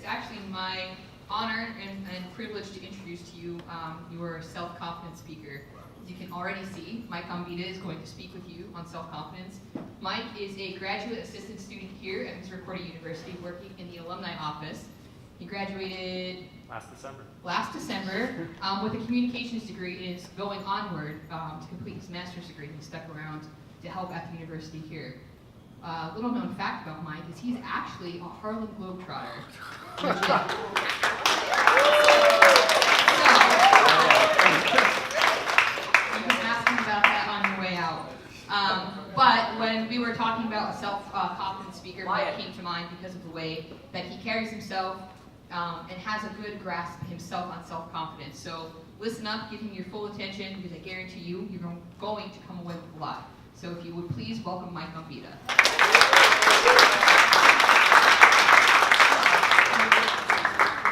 It's actually my honor and privilege to introduce to you your self-confidence speaker. As you can already see, Mike Gombita is going to speak with you on self-confidence. Mike is a graduate assistant student here at Misericordia University working in the alumni office. He graduated last December with a communications degree and is going onward to complete his master's degree. He stuck around to help at the university here. Little known fact about Mike is he's actually a Harlem Globetrotter. You can ask him about that on your way out. But when we were talking about a self-confidence speaker, Mike came to mind because of the way that he carries himself and has a good grasp himself on self-confidence. So listen up, give him your full attention, because I guarantee you, you're going to come away with a lot. So if you would please welcome Mike Gombita.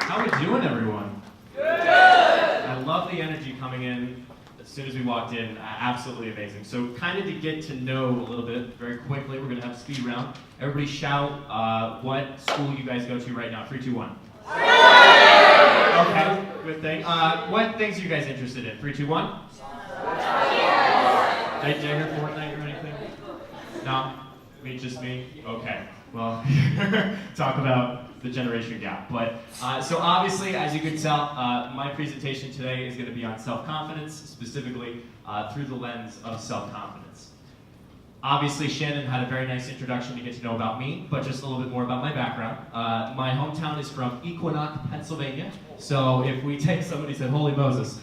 How we doing, everyone? Good! I love the energy coming in as soon as we walked in. Absolutely amazing. So kind of to get to know a little bit very quickly, we're going to have a speed round. Everybody shout what school you guys go to right now. 3, 2, 1. Okay, good thing. What things are you guys interested in? 3, 2, 1. Did I hear Fortnite or anything? No? Just me? Okay. Well, talk about the generation gap. But so obviously, as you can tell, my presentation today is going to be on self-confidence, specifically through the lens of self-confidence. Obviously, Shannon had a very nice introduction to get to know about me, but just a little bit more about my background. My hometown is from Equinox, Pennsylvania. So if we take, somebody said, holy Moses.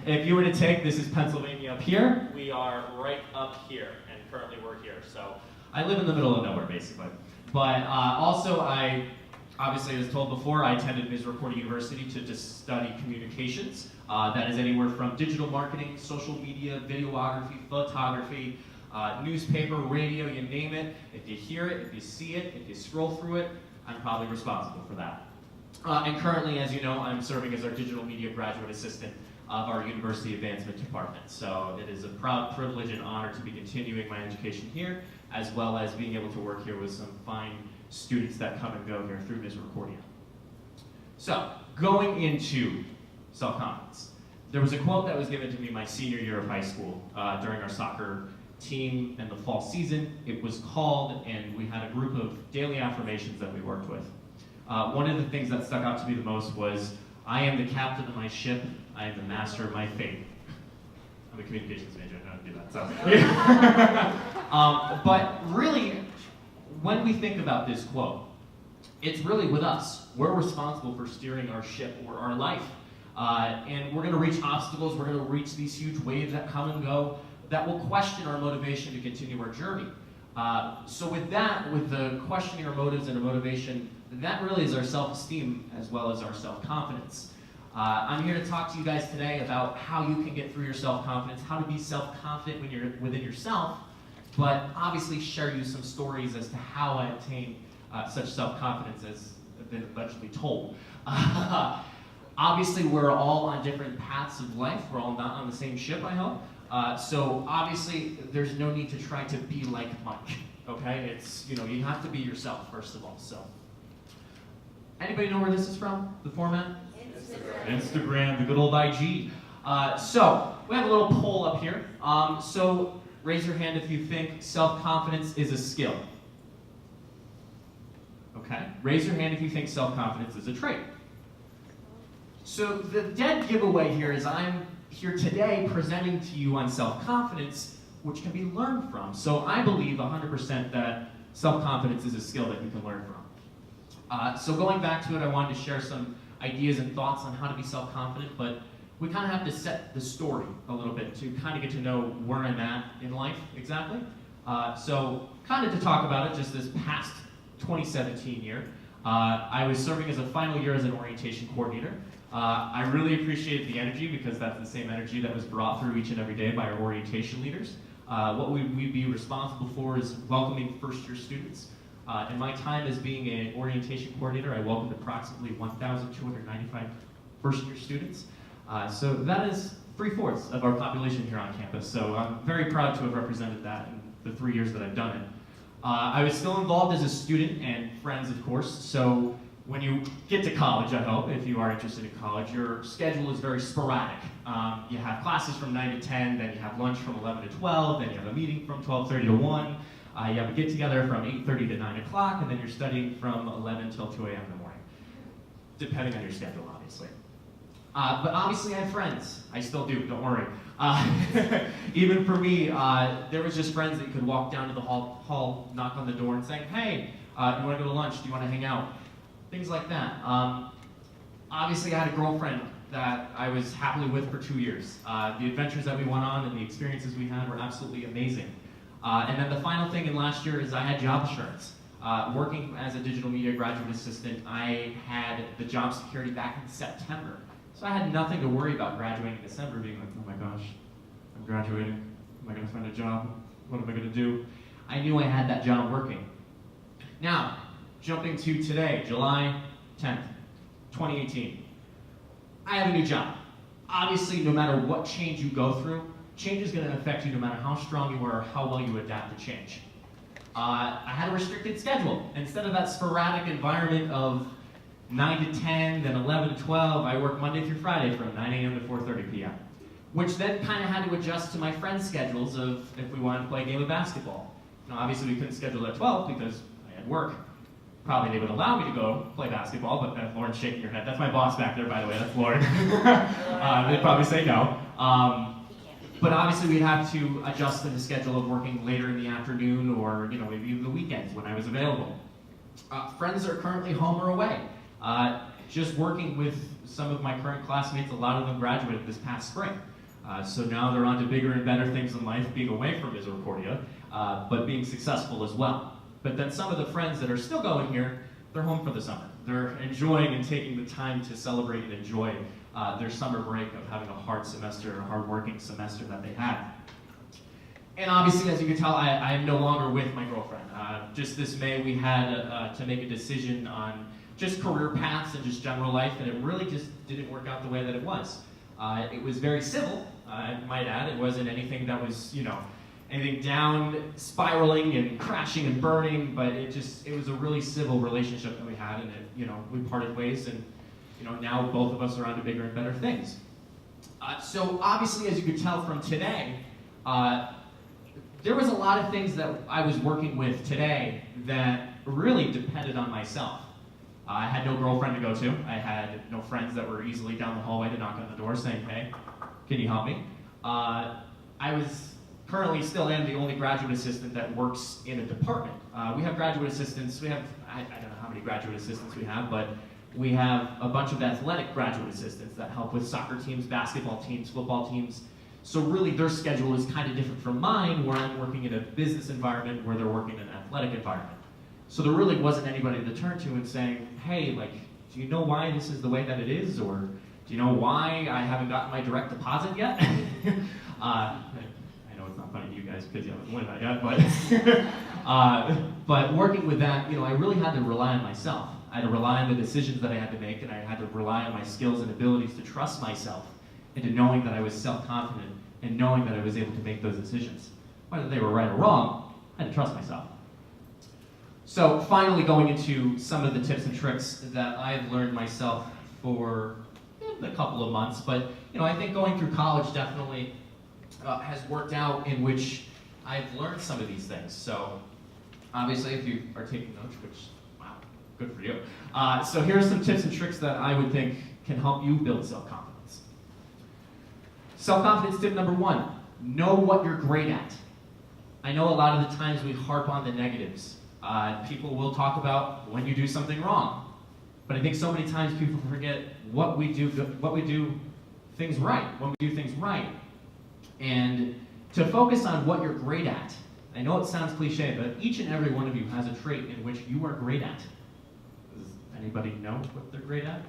If you were to take, this is Pennsylvania up here, we are right up here, and currently we're here. So I live in the middle of nowhere, basically. But also, obviously, as told before, I attended Misericordia University to just study communications. That is anywhere from digital marketing, social media, videography, photography, newspaper, radio, you name it. If you hear it, if you see it, if you scroll through it, I'm probably responsible for that. And currently, as you know, I'm serving as our digital media graduate assistant of our University Advancement Department. So it is a proud privilege and honor to be continuing my education here, as well as being able to work here with some fine students that come and go here through Misericordia. So, going into self-confidence. There was a quote that was given to me my senior year of high school during our soccer team in the fall season. It was called, and we had a group of daily affirmations that we worked with. One of the things that stuck out to me the most was, I am the captain of my ship, I am the master of my fate. I'm a communications major, I know how to do that. So. Yeah. But really, when we think about this quote, it's really with us. We're responsible for steering our ship or our life. And we're going to reach obstacles, we're going to reach these huge waves that come and go that will question our motivation to continue our journey. So with that, with the questioning our motives and our motivation, that really is our self-esteem as well as our self-confidence. I'm here to talk to you guys today about how you can get through your self-confidence, how to be self-confident when you're within yourself, but obviously share you some stories as to how I obtained such self-confidence as have been allegedly told. Obviously, we're all on different paths of life. We're all not on the same ship, I hope. So obviously, there's no need to try to be like Mike, okay? It's, you know, you have to be yourself, first of all, so. Anybody know where this is from, the format? Instagram, the good old IG. So, we have a little poll up here. So, raise your hand if you think self-confidence is a skill. Okay, raise your hand if you think self-confidence is a trait. So, the dead giveaway here is I'm here today presenting to you on self-confidence, which can be learned from. So, I believe 100% that self-confidence is a skill that you can learn from. So going back to it, I wanted to share some ideas and thoughts on how to be self-confident, but we kind of have to set the story a little bit to kind of get to know where I'm at in life exactly. So kind of to talk about it, just this past 2017 year, I was serving as a final year as an orientation coordinator. I really appreciated the energy because that's the same energy that was brought through each and every day by our orientation leaders. What we'd be responsible for is welcoming first-year students. In my time as being an orientation coordinator, I welcomed approximately 1,295 first-year students. So that is 3/4 of our population here on campus. So I'm very proud to have represented that in the 3 years that I've done it. I was still involved as a student and friends, of course. So when you get to college, I hope, if you are interested in college, your schedule is very sporadic. You have classes from 9 to 10, then you have lunch from 11 to 12, then you have a meeting from 12:30 to 1, you have a get-together from 8:30 to 9 o'clock, and then you're studying from 11 till 2 a.m. in the morning, depending on your schedule, obviously. But obviously I have friends. I still do, don't worry. Even for me, there was just friends that you could walk down to the hall, knock on the door and say, hey, you want to go to lunch? Do you want to hang out? Things like that. Obviously I had a girlfriend that I was happily with for 2 years. The adventures that we went on and the experiences we had were absolutely amazing. And then the final thing in last year is I had job assurance. Working as a digital media graduate assistant, I had the job security back in September. So I had nothing to worry about graduating in December, being like, oh my gosh, I'm graduating. Am I going to find a job? What am I going to do? I knew I had that job working. Now, jumping to today, July 10th, 2018. I have a new job. Obviously, no matter what change you go through, change is going to affect you no matter how strong you are or how well you adapt to change. I had a restricted schedule. Instead of that sporadic environment of 9 to 10, then 11 to 12, I work Monday through Friday from 9 a.m. to 4:30 p.m. Which then kind of had to adjust to my friends' schedules of if we wanted to play a game of basketball. Now, obviously, we couldn't schedule at 12 because I had work. Probably they would allow me to go play basketball, but Lauren's shaking her head. That's my boss back there, by the way. That's Lauren. They'd probably say no. But obviously, we'd have to adjust to the schedule of working later in the afternoon or maybe even the weekends when I was available. Friends are currently home or away. Just working with some of my current classmates, a lot of them graduated this past spring. So now they're on to bigger and better things in life, being away from Misericordia, but being successful as well. But then some of the friends that are still going here, they're home for the summer. They're enjoying and taking the time to celebrate and enjoy their summer break of having a hard semester, a hard-working semester that they had. And obviously, as you can tell, I am no longer with my girlfriend. Just this May, we had to make a decision on just career paths and just general life, and it really just didn't work out the way that it was. It was very civil, I might add. It wasn't anything that was, anything down, spiraling and crashing and burning, but it was a really civil relationship that we had, and we parted ways, and now both of us are on to bigger and better things. So obviously, as you could tell from today, there was a lot of things that I was working with today that really depended on myself. I had no girlfriend to go to. I had no friends that were easily down the hallway to knock on the door saying, hey, can you help me? I was currently still am the only graduate assistant that works in a department. We have graduate assistants. We have, I don't know how many graduate assistants we have, but we have a bunch of athletic graduate assistants that help with soccer teams, basketball teams, football teams. So really their schedule is kind of different from mine, where I'm working in a business environment where they're working in an athletic environment. So there really wasn't anybody to turn to and saying, hey, do you know why this is the way that it is? Or do you know why I haven't gotten my direct deposit yet? I know it's not funny to you guys because you haven't won that yet, but working with that, I really had to rely on myself. I had to rely on the decisions that I had to make, and I had to rely on my skills and abilities to trust myself into knowing that I was self-confident and knowing that I was able to make those decisions. Whether they were right or wrong, I had to trust myself. So finally going into some of the tips and tricks that I've learned myself for a couple of months, but I think going through college definitely has worked out in which I've learned some of these things. So obviously if you are taking notes, which, wow, good for you. So here are some tips and tricks that I would think can help you build self-confidence. Self-confidence tip number 1, know what you're great at. I know a lot of the times we harp on the negatives. People will talk about when you do something wrong, but I think so many times people forget what we do things right, when we do things right. And to focus on what you're great at. I know it sounds cliche, but each and every one of you has a trait in which you are great at. Does anybody know what they're great at?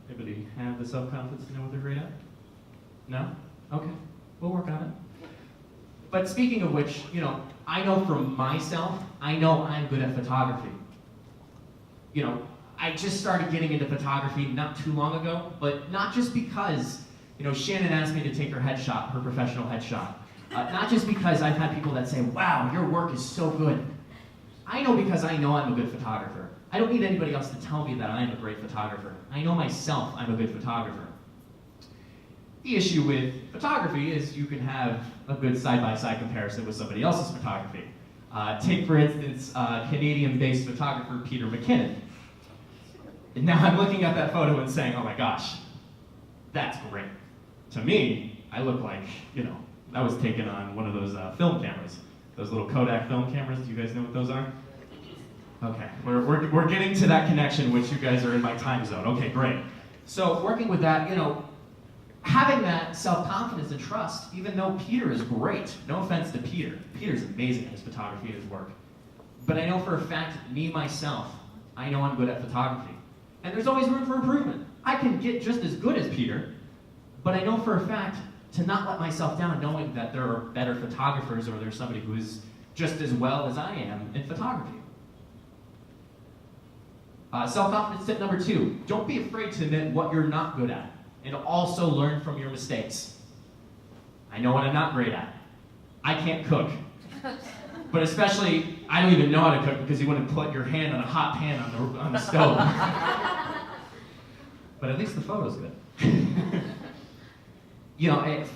Anybody have the self-confidence to know what they're great at? No? Okay, we'll work on it. But speaking of which, I know from myself, I know I'm good at photography. I just started getting into photography not too long ago, but not just because, Shannon asked me to take her headshot, her professional headshot. Not just because I've had people that say, wow, your work is so good. I know because I know I'm a good photographer. I don't need anybody else to tell me that I am a great photographer. I know myself I'm a good photographer. The issue with photography is you can have a good side-by-side comparison with somebody else's photography. Take, for instance, Canadian-based photographer Peter McKinnon. And now I'm looking at that photo and saying, oh my gosh, that's great. To me, I look like, that was taken on one of those film cameras. Those little Kodak film cameras, do you guys know what those are? Okay, we're getting to that connection, which you guys are in my time zone. Okay, great. So working with that, having that self-confidence and trust, even though Peter is great, no offense to Peter. Peter's amazing at his photography and his work. But I know for a fact, me, myself, I know I'm good at photography. And there's always room for improvement. I can get just as good as Peter, but I know for a fact to not let myself down knowing that there are better photographers or there's somebody who is just as well as I am in photography. Self-confidence tip number 2, don't be afraid to admit what you're not good at, and also learn from your mistakes. I know what I'm not great at. I can't cook. But especially, I don't even know how to cook because you wouldn't put your hand on a hot pan on the stove. But at least the photo's good.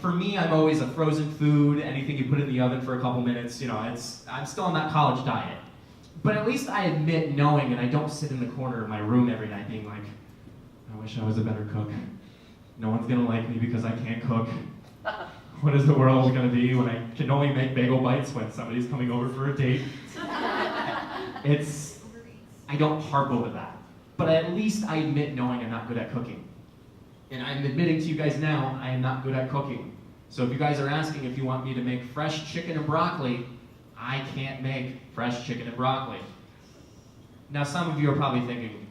For me, I'm always a frozen food, anything you put in the oven for a couple minutes, I'm still on that college diet. But at least I admit knowing, and I don't sit in the corner of my room every night being like, I wish I was a better cook. No one's gonna like me because I can't cook. What is the world gonna be when I can only make bagel bites when somebody's coming over for a date? I don't harp over that. But at least I admit knowing I'm not good at cooking. And I'm admitting to you guys now, I am not good at cooking. So if you guys are asking if you want me to make fresh chicken and broccoli, I can't make fresh chicken and broccoli. Now some of you are probably thinking,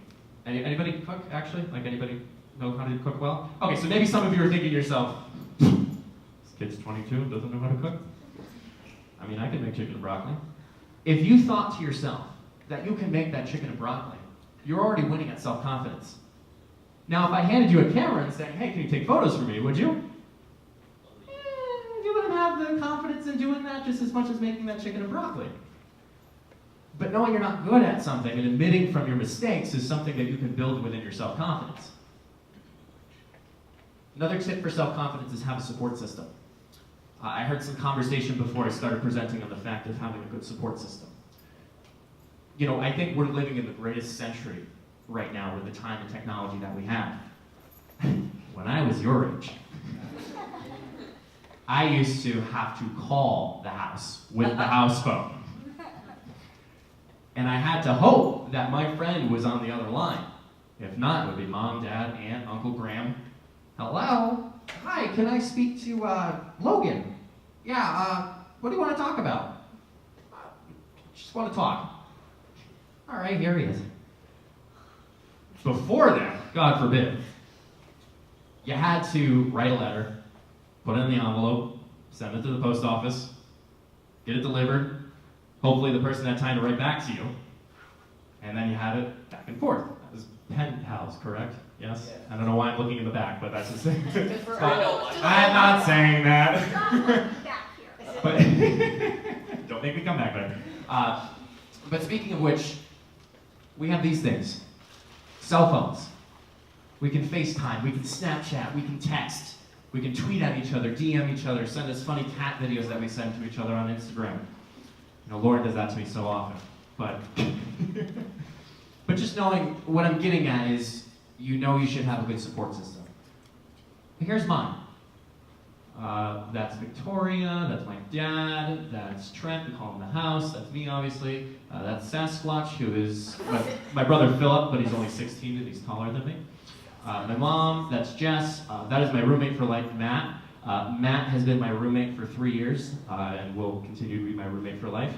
anybody cook actually? Like anybody know how to cook well? Okay, so maybe some of you are thinking to yourself, this kid's 22, doesn't know how to cook? I mean, I can make chicken and broccoli. If you thought to yourself that you can make that chicken and broccoli, you're already winning at self-confidence. Now, if I handed you a camera and said, hey, can you take photos for me, would you? You wouldn't have the confidence in doing that just as much as making that chicken and broccoli. But knowing you're not good at something and admitting from your mistakes is something that you can build within your self-confidence. Another tip for self-confidence is have a support system. I heard some conversation before I started presenting on the fact of having a good support system. I think we're living in the greatest century right now with the time and technology that we have. When I was your age, I used to have to call the house with the house phone. And I had to hope that my friend was on the other line. If not, it would be mom, dad, aunt, uncle, Graham. Hello? Hi, can I speak to Logan? Yeah, what do you want to talk about? Just want to talk. All right, here he is. Before that, God forbid, you had to write a letter, put it in the envelope, send it to the post office, get it delivered. Hopefully the person had time to write back to you, and then you had it back and forth. That was pen pals, correct? Yes? Yeah. I don't know why I'm looking in the back, but that's the thing. I'm not saying that. But don't make me come back there. But speaking of which, we have these things. Cell phones. We can FaceTime, we can Snapchat, we can text, we can tweet at each other, DM each other, send us funny cat videos that we send to each other on Instagram. Lauren does that to me so often. But just knowing what I'm getting at is, you should have a good support system. Here's mine. That's Victoria, that's my dad, that's Trent, we call him the house, that's me obviously, that's Sasquatch, who is my brother Philip, but he's only 16 and he's taller than me. My mom, that's Jess, that is my roommate for life, Matt. Matt has been my roommate for 3 years, and will continue to be my roommate for life.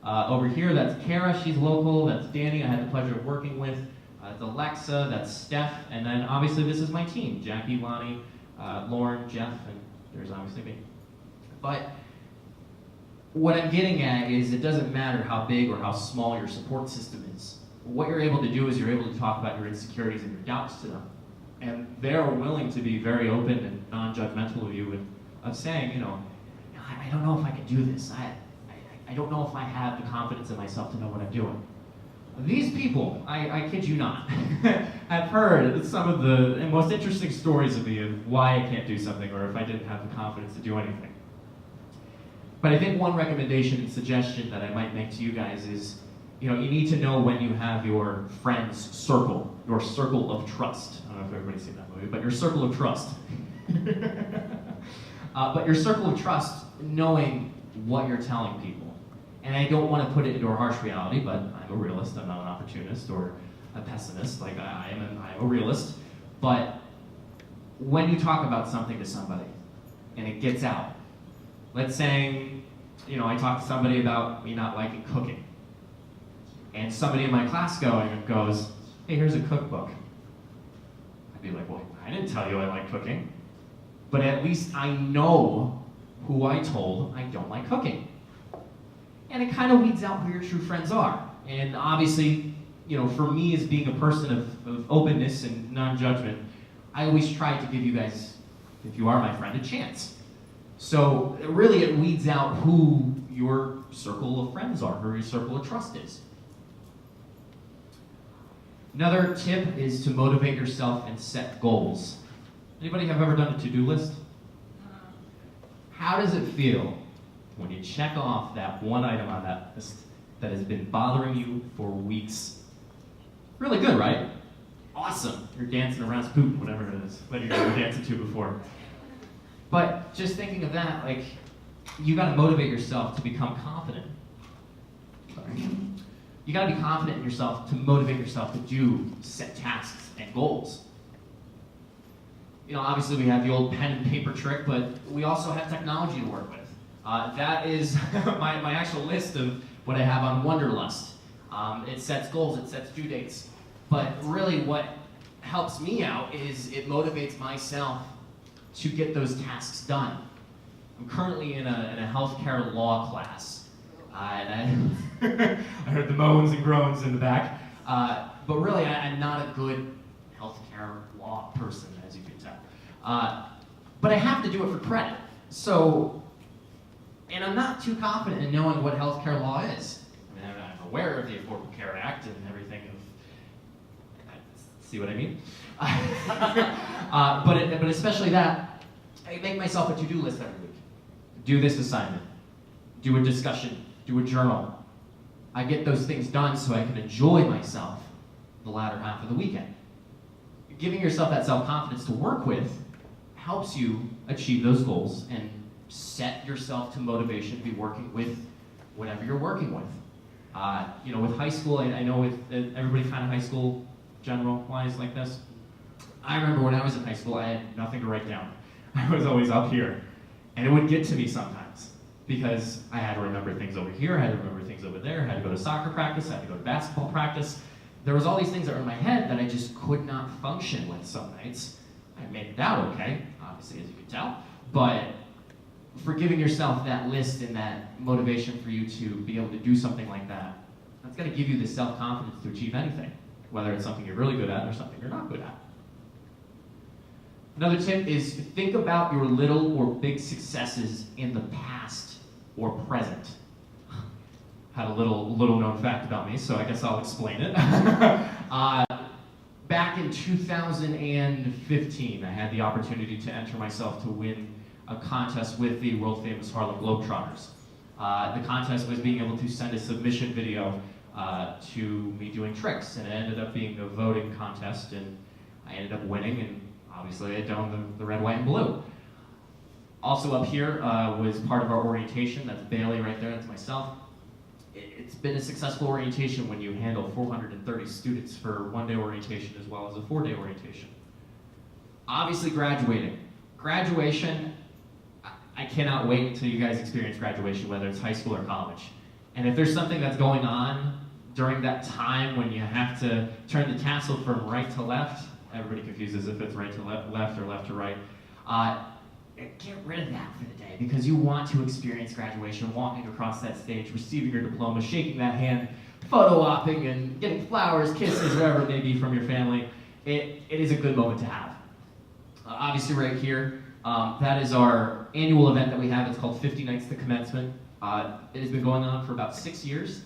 Over here, that's Kara, she's local, that's Danny, I had the pleasure of working with, that's Alexa, that's Steph, and then obviously this is my team, Jackie, Lonnie, Lauren, Jeff, and there's obviously me. But what I'm getting at is it doesn't matter how big or how small your support system is. What you're able to do is you're able to talk about your insecurities and your doubts to them. And they're willing to be very open and non-judgmental of you and of saying, I don't know if I can do this. I don't know if I have the confidence in myself to know what I'm doing. These people, I kid you not, have heard some of the most interesting stories of me of why I can't do something or if I didn't have the confidence to do anything. But I think one recommendation and suggestion that I might make to you guys is, you need to know when you have your friend's circle, your circle of trust. I don't know if everybody's seen that movie, but your circle of trust. But your circle of trust, knowing what you're telling people. And I don't want to put it into a harsh reality, but I'm a realist. I'm not an opportunist or a pessimist. Like I'm a realist. But when you talk about something to somebody and it gets out, let's say, I talk to somebody about me not liking cooking, and somebody in my class goes, hey, here's a cookbook. I'd be like, well, I didn't tell you I like cooking, but at least I know who I told I don't like cooking. And it kind of weeds out who your true friends are. And obviously, for me as being a person of openness and non-judgment, I always try to give you guys, if you are my friend, a chance. So really it weeds out who your circle of friends are, who your circle of trust is. Another tip is to motivate yourself and set goals. Anybody have ever done a to-do list? How does it feel when you check off that one item on that list that has been bothering you for weeks? Really good, right? Awesome. You're dancing around poop, whatever it is, whatever you were dancing to before. But just thinking of that, you gotta motivate yourself to become confident. Sorry. You gotta be confident in yourself to motivate yourself to do set tasks and goals. Obviously we have the old pen and paper trick, but we also have technology to work with. That is my actual list of what I have on Wonderlust. It sets goals, it sets due dates. But really what helps me out is it motivates myself to get those tasks done. I'm currently in a healthcare law class. And I heard the moans and groans in the back. But really, I'm not a good healthcare law person, as you can tell. But I have to do it for credit. And I'm not too confident in knowing what healthcare law is. I'm aware of the Affordable Care Act and everything. See what I mean? But especially that, I make myself a to-do list every week. Do this assignment. Do a discussion. Do a journal. I get those things done so I can enjoy myself the latter half of the weekend. Giving yourself that self-confidence to work with helps you achieve those goals and set yourself to motivation to be working with whatever you're working with. With high school, I know with everybody kind of high school general-wise like this. I remember when I was in high school, I had nothing to write down. I was always up here. And it would get to me sometimes because I had to remember things over here, I had to remember things over there, I had to go to soccer practice, I had to go to basketball practice. There was all these things that were in my head that I just could not function with some nights. I made it out okay, obviously, as you can tell. But for giving yourself that list and that motivation for you to be able to do something like that, that's going to give you the self-confidence to achieve anything, whether it's something you're really good at or something you're not good at. Another tip is think about your little or big successes in the past or present. Had a little known fact about me, so I guess I'll explain it. Back in 2015, I had the opportunity to enter myself to win a contest with the world famous Harlem Globetrotters. The contest was being able to send a submission video to me doing tricks, and it ended up being a voting contest, and I ended up winning, and obviously I donned the red, white, and blue. Also up here was part of our orientation. That's Bailey right there, that's myself. It's been a successful orientation when you handle 430 students for one-day orientation as well as a 4-day orientation. Obviously graduating. Graduation, I cannot wait until you guys experience graduation, whether it's high school or college. And if there's something that's going on during that time when you have to turn the tassel from right to left, everybody confuses if it's right to left or left to right, get rid of that for the day because you want to experience graduation, walking across that stage, receiving your diploma, shaking that hand, photo-opping and getting flowers, kisses, whatever it may be from your family. It is a good moment to have. Obviously right here, that is our annual event that we have. It's called 50 Nights to Commencement. It has been going on for about 6 years.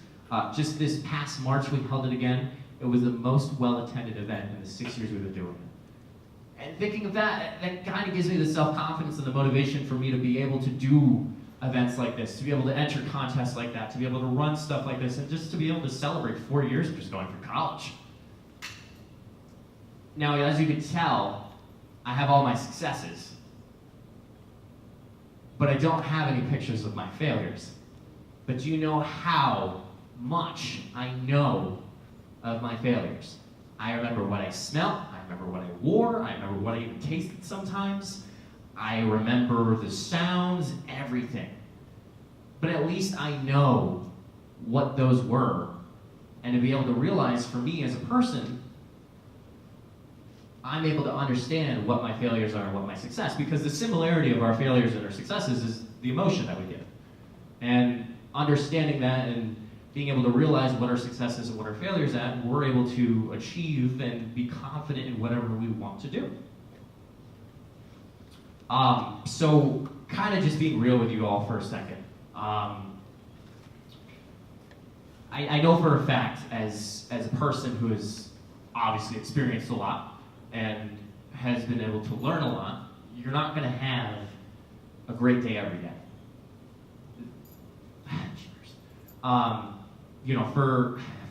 Just this past March, we held it again. It was the most well-attended event in the 6 years we've been doing it. And thinking of that, that kind of gives me the self-confidence and the motivation for me to be able to do events like this, to be able to enter contests like that, to be able to run stuff like this, and just to be able to celebrate 4 years of just going through college. Now, as you can tell, I have all my successes, but I don't have any pictures of my failures. But do you know how much I know of my failures? I remember what I smelled, I remember what I wore, I remember what I even tasted sometimes. I remember the sounds, everything. But at least I know what those were. And to be able to realize for me as a person, I'm able to understand what my failures are and what my success, because the similarity of our failures and our successes is the emotion that we get. And understanding that and being able to realize what our successes and what our failures are, we're able to achieve and be confident in whatever we want to do. So kind of just being real with you all for a second. I know for a fact, as a person who has obviously experienced a lot and has been able to learn a lot, you're not going to have a great day every day. You know,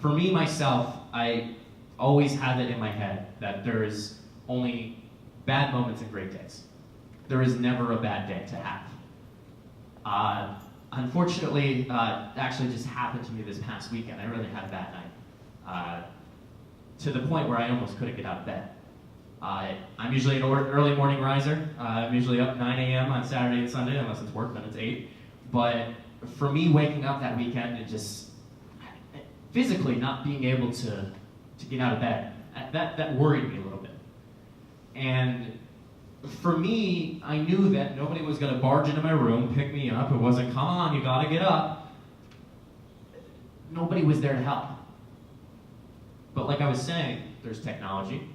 for me, myself, I always have it in my head that there is only bad moments and great days. There is never a bad day to have. Unfortunately, actually just happened to me this past weekend. I really had a bad night. To the point where I almost couldn't get out of bed. I'm usually an early morning riser. I'm usually up 9 a.m. on Saturday and Sunday, unless it's work, then it's 8. But for me, waking up that weekend and just physically not being able to get out of bed, that worried me a little bit. And for me, I knew that nobody was going to barge into my room, pick me up. It wasn't, come on, you got to get up. Nobody was there to help. But like I was saying, there's technology.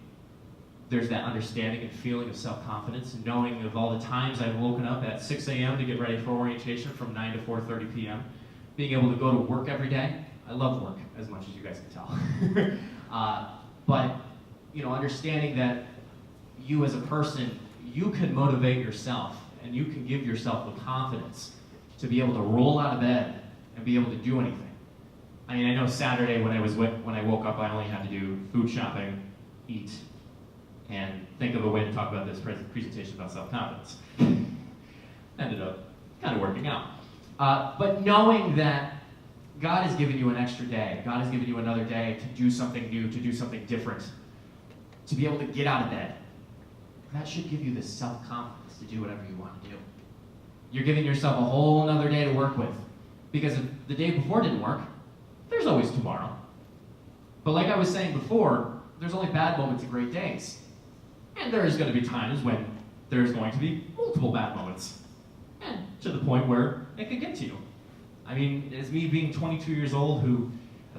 There's that understanding and feeling of self-confidence, and knowing of all the times I've woken up at 6 a.m. to get ready for orientation from 9 to 4:30 p.m. Being able to go to work every day. I love work, as much as you guys can tell. But, you know, understanding that you as a person, you can motivate yourself, and you can give yourself the confidence to be able to roll out of bed and be able to do anything. I mean, I know Saturday when I woke up, I only had to do food shopping, eat, and think of a way to talk about this presentation about self-confidence. Ended up kind of working out. But knowing that God has given you an extra day, God has given you another day to do something new, to do something different, to be able to get out of bed, that should give you the self-confidence to do whatever you want to do. You're giving yourself a whole another day to work with. Because if the day before didn't work, there's always tomorrow. But like I was saying before, there's only bad moments and great days. And there is going to be times when there's going to be multiple bad moments. And to the point where it could get to you. I mean, as me being 22 years old who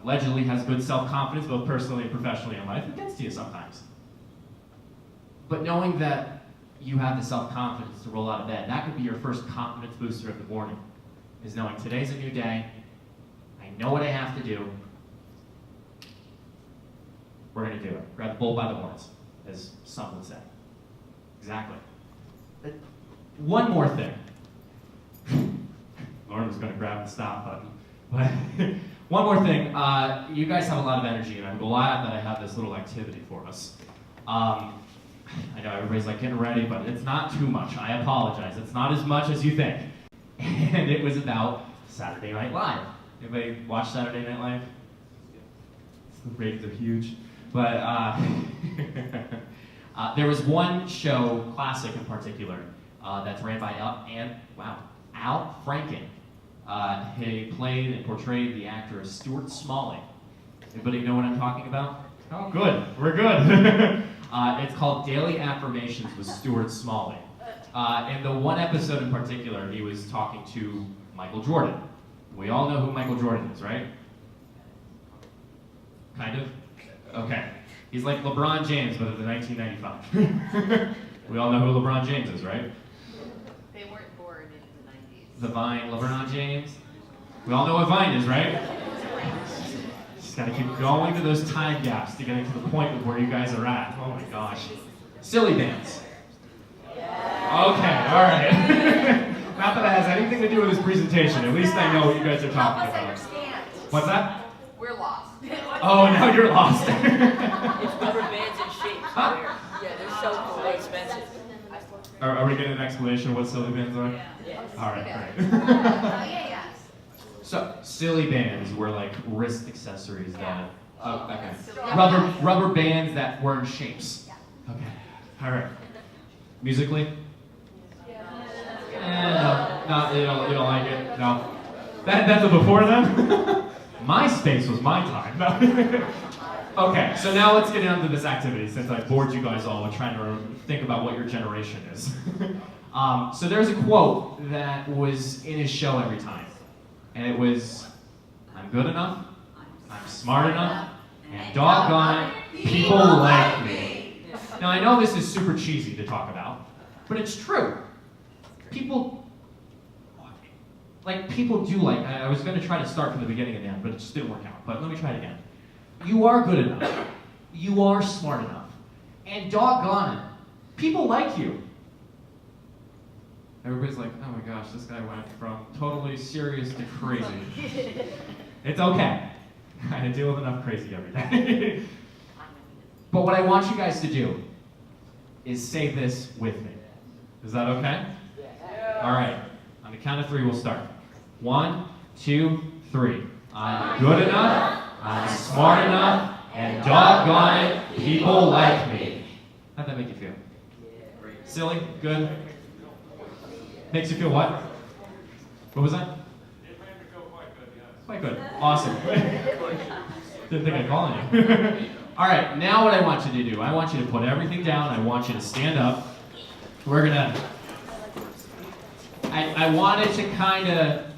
allegedly has good self-confidence, both personally and professionally in life, it gets to you sometimes. But knowing that you have the self-confidence to roll out of bed, that could be your first confidence booster of the morning, is knowing today's a new day, I know what I have to do, we're going to do it. Grab the bull by the horns, as some would say. Exactly. One more thing. Lauren was going to grab the stop button. But one more thing. You guys have a lot of energy, and I'm glad that I have this little activity for us. I know everybody's like getting ready, but it's not too much. I apologize. It's not as much as you think. And it was about Saturday Night Live. Anybody watch Saturday Night Live? The ratings are huge. But there was one show, classic in particular, that's ran by Al Franken. He played and portrayed the actor Stuart Smalley. Anybody know what I'm talking about? Oh, good. We're good. It's called Daily Affirmations with Stuart Smalley. In the one episode in particular, he was talking to Michael Jordan. We all know who Michael Jordan is, right? Kind of? Okay. He's like LeBron James, but of the 1995. We all know who LeBron James is, right? They weren't born in the 90s. The Vine, LeBron James. We all know what Vine is, right? Just gotta keep going to those time gaps to getting to the point of where you guys are at. Oh my gosh. Silly bands. Okay, alright. Not that it has anything to do with this presentation. At least I know what you guys are talking about. Understand. What's that? We're lost. Oh, now you're lost. It's rubber bands and shapes. Huh? Yeah, they're so cool, they're expensive. Are we getting an explanation of what silly bands are? Yeah. Alright, great. Yeah. So, silly bands were like wrist accessories that... Oh, okay. Yeah. Rubber bands that were in shapes. Okay, alright. Musically? No, you don't like it? No. That's a before then? MySpace was my time. No. Okay, so now let's get into this activity since I bored you guys all with trying to think about what your generation is. So there's a quote that was in his show every time. And it was, I'm good enough, I'm smart enough, and doggone it, people like me. Now I know this is super cheesy to talk about, but it's true. People do like, I was going to try to start from the beginning and the end, but it just didn't work out. But let me try it again. You are good enough. You are smart enough. And doggone it, people like you. Everybody's like, oh my gosh, this guy went from totally serious to crazy. It's okay. I deal with enough crazy every day. But what I want you guys to do is say this with me. Is that okay? All right. On the count of 3, we'll start. 1, 2, 3. I'm good enough, I'm smart enough, and doggone it, people like me. How'd that make you feel? Silly? Good? Makes you feel what? What was that? It made me feel quite good, yes. Quite good. Awesome. Didn't think I'd call on you. All right, now what I want you to do, I want you to put everything down. I want you to stand up. We're gonna, I wanted to kind of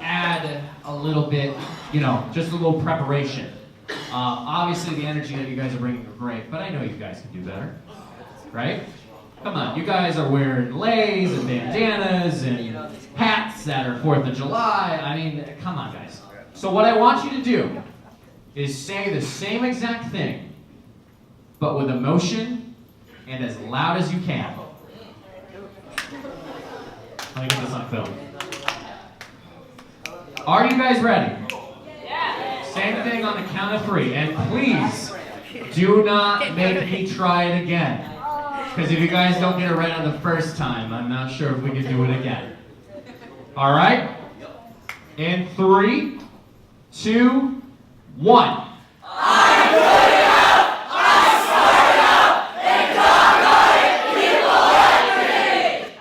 add a little bit, just a little preparation. Obviously the energy that you guys are bringing are great, but I know you guys can do better, right? Come on, you guys are wearing leis and bandanas and hats that are 4th of July. I mean, come on guys. So what I want you to do is say the same exact thing, but with emotion and as loud as you can. Let me get this on film. Are you guys ready? Yeah. Same thing on the count of 3, and please do not make me try it again. Because if you guys don't get it right on the first time, I'm not sure if we can do it again. All right? In 3, 2, 1. I'm good enough, I'm smart enough, and doggone it, people like me.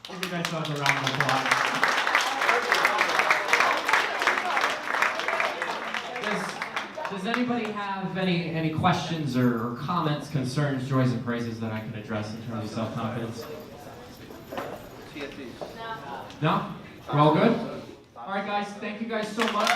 Give you guys a round of applause. Does anybody have any questions or comments, concerns, joys, and praises that I can address in terms of self-confidence? No? We're all good? All right, guys. Thank you guys so much.